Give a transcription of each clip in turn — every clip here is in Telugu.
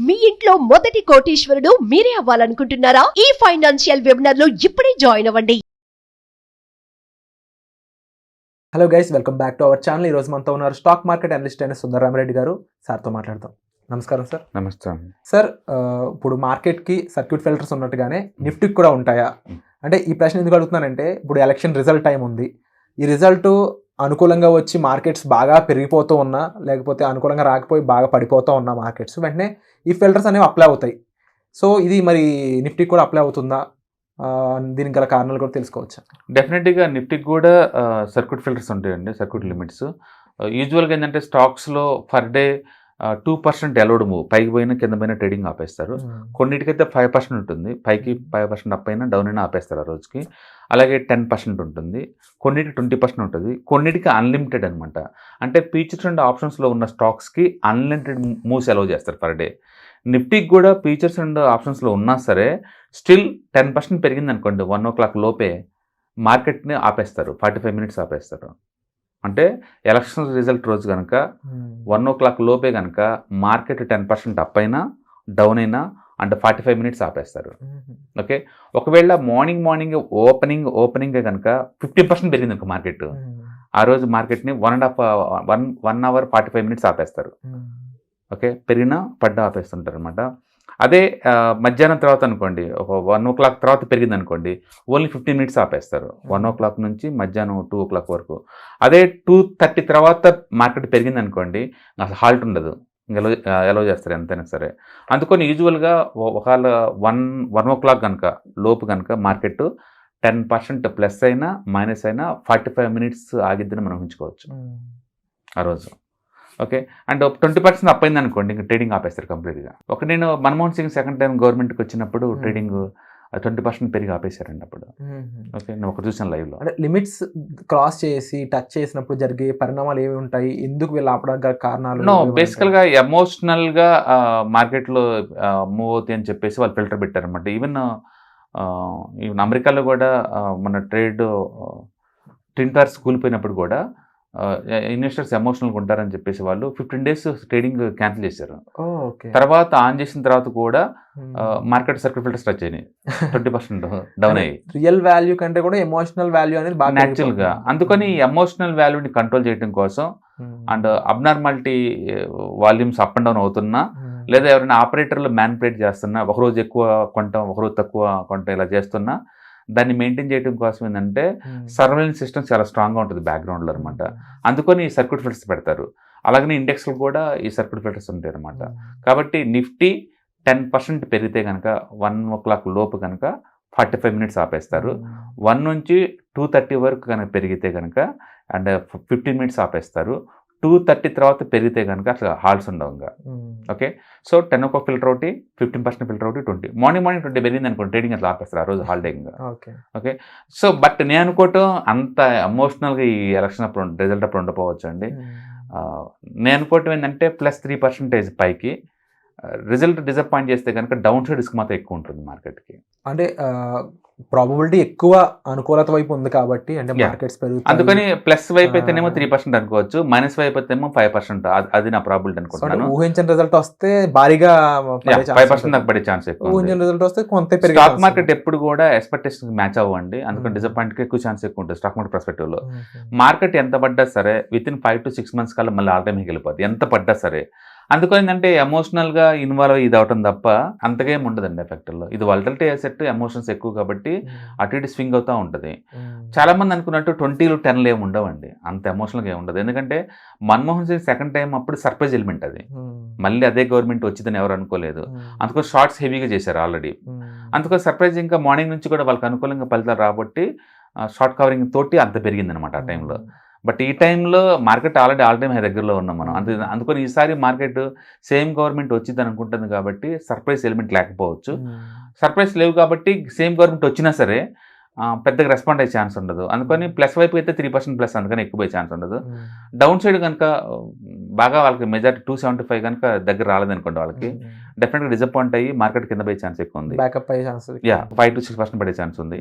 మీ ఇంట్లో మొదటి కోటీశ్వరుడు మీరే అవ్వాలనుకుంటున్నారా? ఈ ఫైనాన్షియల్ వెబినార్ లో ఇప్పుడే జాయిన్ అవ్వండి. Hello guys, welcome back to our channel. ఈ రోజు మనతో ఉన్నారు స్టాక్ మార్కెట్ అనలిస్ట్ అయిన సుందరరామరెడ్డి గారు. సార్తో మాట్లాడదాం. నమస్కారం సార్. నమస్తే సార్, ఇప్పుడు మార్కెట్కి సర్క్యూట్ ఫిల్టర్స్ ఉన్నట్టుగానే నిఫ్టీకి కూడా ఉంటాయా? అంటే ఈ ప్రశ్న ఎందుకు అడుగుతున్నానంటే, ఇప్పుడు ఎలక్షన్ రిజల్ట్ టైం ఉంది. ఈ రిజల్ట్ అనుకూలంగా వచ్చి మార్కెట్స్ బాగా పెరిగిపోతూ ఉన్నా, లేకపోతే అనుకూలంగా రాకపోయి బాగా పడిపోతూ ఉన్నా మార్కెట్స్, వెంటనే ఈ ఫిల్టర్స్ అనేవి అప్లై అవుతాయి. సో ఇది మరి నిఫ్టీకి కూడా అప్లై అవుతుందా? దీనికి గల కారణాలు కూడా తెలుసుకోవచ్చా? డెఫినెట్గా నిఫ్టీకి కూడా సర్క్యూట్ ఫిల్టర్స్ ఉంటాయండి, సర్క్యూట్ లిమిట్స్. యూజువల్గా ఏంటంటే స్టాక్స్లో పర్ డే 2% అలౌడ్ మూవ్, పైకి పోయినా కింద పోయినా ట్రేడింగ్ ఆపేస్తారు. కొన్నిటికైతే 5% ఉంటుంది, పైకి 5% అప్ అయినా డౌన్ అయినా ఆపేస్తారు ఆ రోజుకి. అలాగే 10% ఉంటుంది, కొన్నిటికి 20% ఉంటుంది, కొన్నిటికి అన్లిమిటెడ్ అనమాట. అంటే ఫీచర్స్ అండ్ ఆప్షన్స్లో ఉన్న స్టాక్స్కి అన్లిమిటెడ్ మూవ్స్ అలౌ చేస్తారు పర్ డే. నిఫ్టీకి కూడా ఫీచర్స్ అండ్ ఆప్షన్స్లో ఉన్నా సరే స్టిల్ 10% పెరిగింది అనుకోండి, 1 o'clock లోపే మార్కెట్ని ఆపేస్తారు, 45 minutes ఆపేస్తారు. అంటే ఎలక్షన్ రిజల్ట్ రోజు కనుక 1 o'clock లోపే కనుక మార్కెట్ 10% అప్ అయినా డౌన్ అయినా అంటే 45 minutes ఆపేస్తారు. ఓకే, ఒకవేళ మార్నింగ్ ఓపెనింగ్ కనుక 50% పెరిగింది అనుకో మార్కెట్, ఆ రోజు మార్కెట్ని 1 hour 45 minutes ఆపేస్తారు. ఓకే, పెరిగినా పడ్డా ఆపేస్తుంటారు అనమాట. అదే మధ్యాహ్నం తర్వాత అనుకోండి, ఒక 1 o'clock తర్వాత పెరిగింది అనుకోండి, ఓన్లీ 15 minutes ఆపేస్తారు, 1 o'clock నుంచి మధ్యాహ్నం 2 o'clock వరకు. అదే 2:30 తర్వాత మార్కెట్ పెరిగింది అనుకోండి, అసలు హాల్ట్ ఉండదు, ఎలో చేస్తారు ఎంతైనా సరే. అందుకని యూజువల్గా ఒకవేళ 1 o'clock కనుక లోపు కనుక మార్కెట్ 10% ప్లస్ అయినా మైనస్ అయినా 45 minutes ఆగిద్దని మనం ఉంచుకోవచ్చు ఆ రోజు. ఓకే, అండ్ 20% అప్ అయింది అనుకోండి, ఇంకా ట్రేడింగ్ ఆపేస్తారు కంప్లీట్గా. నేను మన్మోహన్ సింగ్ సెకండ్ టైం గవర్నమెంట్కి వచ్చినప్పుడు ట్రేడింగ్ 20% పెరిగి ఆపేశారండి అప్పుడు. ఓకే, నేను ఒకటి చూసాను లైవ్లో. అంటే లిమిట్స్ క్రాస్ చేసి టచ్ చేసినప్పుడు జరిగే పరిణామాలు ఏమి ఉంటాయి, ఎందుకు వీళ్ళు ఆపడానికి గల కారణాలు? బేసికల్గా ఎమోషనల్గా మార్కెట్లో మూవ్ అవుతాయి అని చెప్పేసి వాళ్ళు ఫిల్టర్ పెట్టారనమాట. ఈవెన్ అమెరికాలో కూడా మన ట్విన్ టవర్స్ కూలిపోయినప్పుడు కూడా ఇన్వెస్టర్స్ ఎమోషనల్గా ఉంటారని చెప్పేసి వాళ్ళు 15 days ట్రేడింగ్ క్యాన్సిల్ చేశారు. తర్వాత ఆన్ చేసిన తర్వాత కూడా మార్కెట్ సర్క్యూట్ ఫిల్టర్స్ టచ్ అయినాయి, 20% డౌన్ అయ్యి. రియల్ వాల్యూ కంటే కూడా ఎమోషనల్ వాల్యూ అనేది బాగా న్యాచురల్గా. అందుకని ఎమోషనల్ వాల్యూని కంట్రోల్ చేయడం కోసం and abnormality volumes up and down అవుతున్నా, లేదా ఎవరైనా ఆపరేటర్లు మ్యానిపులేట్ చేస్తున్నా, ఒకరోజు ఎక్కువ కొంటాం ఒకరోజు తక్కువ కొంటాం ఇలా చేస్తున్నా, దాన్ని మెయింటైన్ చేయడం కోసం ఏంటంటే సర్వేలెన్స్ సిస్టమ్ చాలా స్ట్రాంగ్గా ఉంటుంది బ్యాక్గ్రౌండ్లో అనమాట. అందుకని ఈ సర్క్యూట్ ఫిల్టర్స్ పెడతారు. అలాగనే ఇండెక్స్లో కూడా ఈ సర్క్యూట్ ఫిల్టర్స్ ఉంటాయి అనమాట. కాబట్టి నిఫ్టీ 10% పెరిగితే కనుక 1 o'clock లోపు కనుక 45 minutes ఆపేస్తారు. 1 నుంచి 2:30 వరకు కనుక పెరిగితే కనుక అండ్ 15 minutes ఆపేస్తారు. 2:30 తర్వాత పెరిగితే కనుక అసలు హాల్స్ ఉండవు ఇంకా. ఓకే, సో 10 o'clock ఫిల్టర్ ఒకటి, 15% ఫిల్టర్ ఒకటి, 20 మార్నింగ్ 20 పెరిగింది అనుకోండి, ట్రేడింగ్ అట్లా ఆపేస్తారు ఆ రోజు హాలిడే ఇంకా. ఓకే, సో బట్ నేను అనుకోవటం అంత ఎమోషనల్గా ఈ ఎలక్షన్ అప్పుడు రిజల్ట్ అప్పుడు ఉండకపోవచ్చు అండి. నేను అనుకోవటం ఏంటంటే +3% పైకి, రిజల్ట్ డిసప్పాయింట్ చేస్తే కనుక డౌన్ సైడ్ రిస్క్ మాత్రం ఎక్కువ ఉంటుంది మార్కెట్కి. అంటే ప్రాబబిలిటీ ఎక్కువ అనుకూలత వైపు ఉంది కాబట్టి, అంటే మార్కెట్స్ పెరుగుతాయి. అందుకని ప్లస్ వైపు అయితేనేమో 3% అనుకోవచ్చు, మైనస్ వైపు అయితేనేమో 5%. అది నా ప్రాబిలిటీ అనుకుంటున్నాను. ఊహించిన రిజల్ట్ వస్తే భారీగా 5% దాకా పడే ఛాన్స్ ఎక్కువ. ఊహించిన రిజల్ట్ వస్తే కొంత స్టాక్ మార్కెట్ ఎప్పుడు కూడా ఎక్స్పెక్టేషన్ మ్యాచ్ అవ్వండి, అందుకని డిసప్పాయింట్కి ఎక్కువ ఛాన్స్ ఎక్కువ ఉంటుంది స్టాక్ మార్కెట్ పర్స్పెక్టివ్లో. మార్కెట్ ఎంత పడ్డా సరే వితిన్ 5 to 6 months కల్లా మళ్ళీ ఆల్ టైమ్ వెళ్ళిపోద్ది ఎంత పడ్డా సరే. అందుకని ఏంటంటే ఎమోషనల్గా ఇన్వాల్వ్ ఇది అవటం తప్ప అంతకేం ఉండదండి ఎఫెక్ట్లో. ఇది వాలటిలిటీ అసెట్, ఎమోషన్స్ ఎక్కువ కాబట్టి అటు ఇటు స్వింగ్ అవుతూ ఉంటుంది. చాలామంది అనుకున్నట్టు 20 to 10 ఏమి ఉండవండి, అంత ఎమోషనల్గా ఏమి ఉండదు. ఎందుకంటే మన్మోహన్ సింగ్ సెకండ్ టైం అప్పుడు సర్ప్రైజ్ ఎలిమెంట్ అది, మళ్ళీ అదే గవర్నమెంట్ వచ్చిందని ఎవరు అనుకోలేదు. అందుకని షార్ట్స్ హెవీగా చేశారు ఆల్రెడీ. అందుకని సర్ప్రైజ్ ఇంకా మార్నింగ్ నుంచి కూడా వాళ్ళకి అనుకూలంగా ఫలితాలు రాబట్టి షార్ట్ కవరింగ్ తోటి అంత పెరిగింది అనమాట ఆ టైంలో. బట్ ఈ టైంలో market already all time high దగ్గరలో ఉన్నాం మనం. అందుకని ఈసారి మార్కెట్ సేమ్ గవర్నమెంట్ వచ్చిందని అనుకుంటుంది కాబట్టి సర్ప్రైజ్ ఎలిమెంట్ లేకపోవచ్చు. సర్ప్రైజ్ లేవు కాబట్టి సేమ్ గవర్నమెంట్ వచ్చినా సరే పెద్దగా రెస్పాండ్ అయ్యే ఛాన్స్ ఉండదు. అందుకని ప్లస్ వైపు అయితే 3% ప్లస్, అందుకని ఎక్కువ పోయే ఛాన్స్ ఉండదు. డౌన్ సైడ్ కనుక బాగా వాళ్ళకి మెజారిటీ 275 కనుక దగ్గర రాలేదనుకోండి, వాళ్ళకి డెఫినెట్గా డిసప్పాయింట్ అయ్యి మార్కెట్ కింద పోయే ఛాన్స్ ఎక్కువ ఉంది. 5 to 6% పడే ఛాన్స్ ఉంది.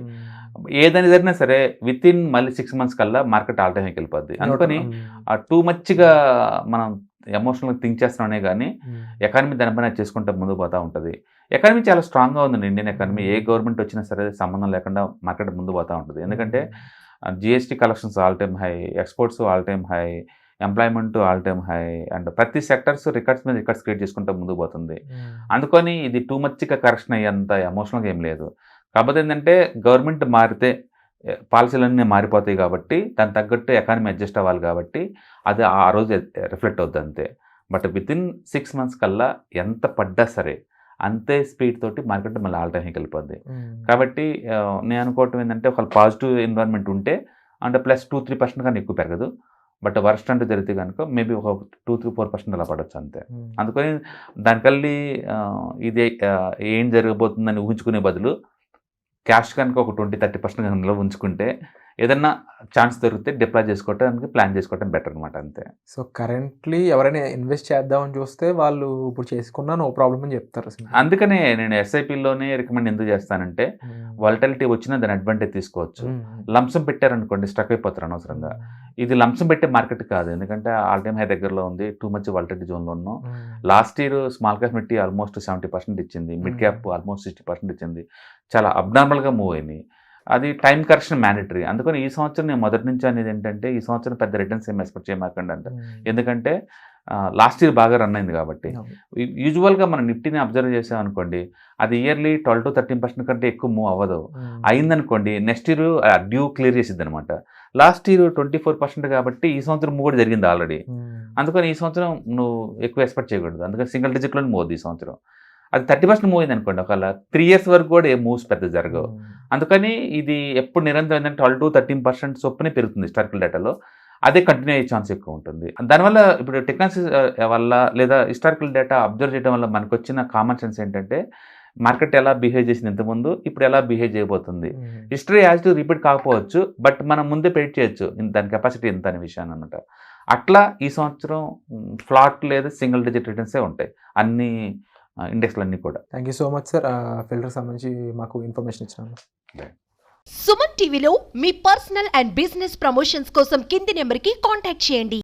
ఏదని జరిగినా సరే విత్ ఇన్ మళ్ళీ 6 months కల్లా మార్కెట్ ఆల్ టైమ్కి వెళ్ళిపోద్ది. అందుకని టూ మచ్గా మనం ఎమోషనల్గా థింక్ చేస్తున్నానే కానీ ఎకానమీ దానిపైన చేసుకుంటే ముందు పోతూ ఉంటుంది. ఎకానమీ చాలా స్ట్రాంగ్గా ఉందండి. ఇండియన్ ఎకానమీ ఏ గవర్నమెంట్ వచ్చినా సరే సంబంధం లేకుండా మార్కెట్ ముందు పోతూ ఉంటుంది. ఎందుకంటే GST collections all time high, exports all time high, employment all time high, and ప్రతి సెక్టర్స్ రికార్డ్స్ మీద రికార్డ్స్ క్రియేట్ చేసుకుంటే ముందుకు పోతుంది. అందుకని ఇది టూ మచ్గా కరెక్షన్ అయ్యేంత ఎమోషనల్గా ఏం లేదు. కాకపోతే ఏంటంటే గవర్నమెంట్ మారితే పాలసీలన్నీ మారిపోతాయి కాబట్టి దానికి తగ్గట్టు ఎకానమీ అడ్జస్ట్ అవ్వాలి కాబట్టి అది ఆ రోజు రిఫ్లెక్ట్ అవుతుంది అంతే. బట్ వితిన్ 6 months కల్లా ఎంత పడ్డా సరే అంతే స్పీడ్ తోటి మార్కెట్ మళ్ళీ ఆల్ టైమ్ హైకి వెళ్ళిపోద్ది. కాబట్టి నేను అనుకోవటం ఏంటంటే ఒక పాజిటివ్ ఎన్వైరన్మెంట్ ఉంటే అంటే ప్లస్ 2-3% కన్నా ఎక్కువ పెరగదు. బట్ వర్స్ట్ అంటే జరిగితే కనుక మేబీ ఒక 2-4% అలా పడవచ్చు అంతే. అందుకని దానికల్లి ఇది ఏం జరగబోతుందని ఊహించుకునే బదులు క్యాష్ కనుక ఒక 20-30% కనుక ఉంచుకుంటే ఏదన్నా ఛాన్స్ దొరికితే డిప్లాయ్ చేసుకోవటానికి ప్లాన్ చేసుకోవటం బెటర్ అనమాట అంతే. సో కరెంట్లీ ఎవరైనా ఇన్వెస్ట్ చేద్దామని చూస్తే వాళ్ళు ఇప్పుడు చేసుకున్నా నో ప్రాబ్లం అని చెప్తారు. అందుకనే నేను ఎస్ఐపిలోనే రికమెండ్ ఎందుకు చేస్తానంటే వాలటిలిటీ వచ్చినా దాని అడ్వాంటేజ్ తీసుకోవచ్చు. లంసం పెట్టారనుకోండి స్టక్ అయిపోతారు అనవసరంగా. ఇది లంసం పెట్టే మార్కెట్ కాదు, ఎందుకంటే ఆల్ టైమ్ హై దగ్గరలో ఉంది, టూ మచ్ వాలటిలిటీ జోన్లో ఉన్నాం. Last year small cap Nifty almost 70% ఇచ్చింది, మిడ్ క్యాప్ ఆల్మోస్ట్ 60% ఇచ్చింది. చాలా అబ్నార్మల్గా మూవ్ అయింది. అది టైం కరెక్షన్ మ్యాండేటరీ. అందుకని ఈ సంవత్సరం నేను మొదటి నుంచి అనేది ఏంటంటే ఈ సంవత్సరం పెద్ద రిటర్న్స్ ఏం ఎక్స్పెక్ట్ చేయమాకండి అంటే, ఎందుకంటే లాస్ట్ ఇయర్ బాగా రన్ అయింది కాబట్టి. యూజువల్గా మనం నిఫ్టీని అబ్జర్వ్ చేసామనుకోండి అది ఇయర్లీ 12-13% కంటే ఎక్కువ మూవ్ అవ్వదు. అయిందనుకోండి నెక్స్ట్ ఇయర్ డ్యూ క్లియర్ చేసిద్ది అనమాట. లాస్ట్ ఇయర్ 24% కాబట్టి ఈ సంవత్సరం మూవ్ కూడా జరిగింది ఆల్రెడీ. అందుకని ఈ సంవత్సరం నువ్వు ఎక్కువ ఎక్స్పెక్ట్ చేయకూడదు. అందుకని సింగిల్ డిజిట్లోనే మూవ్ అవుతుంది ఈ సంవత్సరం. అది 30% మూవ్ అయింది అనుకోండి, ఒకవేళ 3 years వరకు కూడా ఏ మూవ్స్ పెద్ద జరగవు. అందుకని ఇది ఎప్పుడు నిరంతరం ఏంటంటే 12-13% చొప్పునే పెరుగుతుంది హిస్టారికల్ డేటాలో. అదే కంటిన్యూ అయ్యే ఛాన్స్ ఎక్కువ ఉంటుంది. దానివల్ల ఇప్పుడు టెక్నాలజీ వల్ల లేదా హిస్టారికల్ డేటా అబ్జర్వ్ చేయడం వల్ల మనకు వచ్చిన కామన్ సెన్స్ ఏంటంటే మార్కెట్ ఎలా బిహేవ్ చేసింది ఇంతకుముందు, ఇప్పుడు ఎలా బిహేవ్ చేయబోతుంది. హిస్టరీ యాజ్ టు రిపీట్ కాకపోవచ్చు, బట్ మనం ముందే ప్రెడిక్ట్ చేయొచ్చు దాని కెపాసిటీ ఎంత అనే విషయాన్ని అనమాట. అట్లా ఈ సంవత్సరం ఫ్లాట్ లేదా సింగిల్ డిజిట్ రిటర్న్సే ఉంటాయి అన్ని ఇండెక్స్లు అన్నీ కూడా. Thank you so much sir, filter సంబంధించి మాకు ఇన్ఫర్మేషన్ ఇచ్చినాము. సుమన్ టీవీలో మీ పర్సనల్ అండ్ బిజినెస్ ప్రమోషన్స్ కోసం కింది నెంబర్కి కాంటాక్ట్ చేయండి.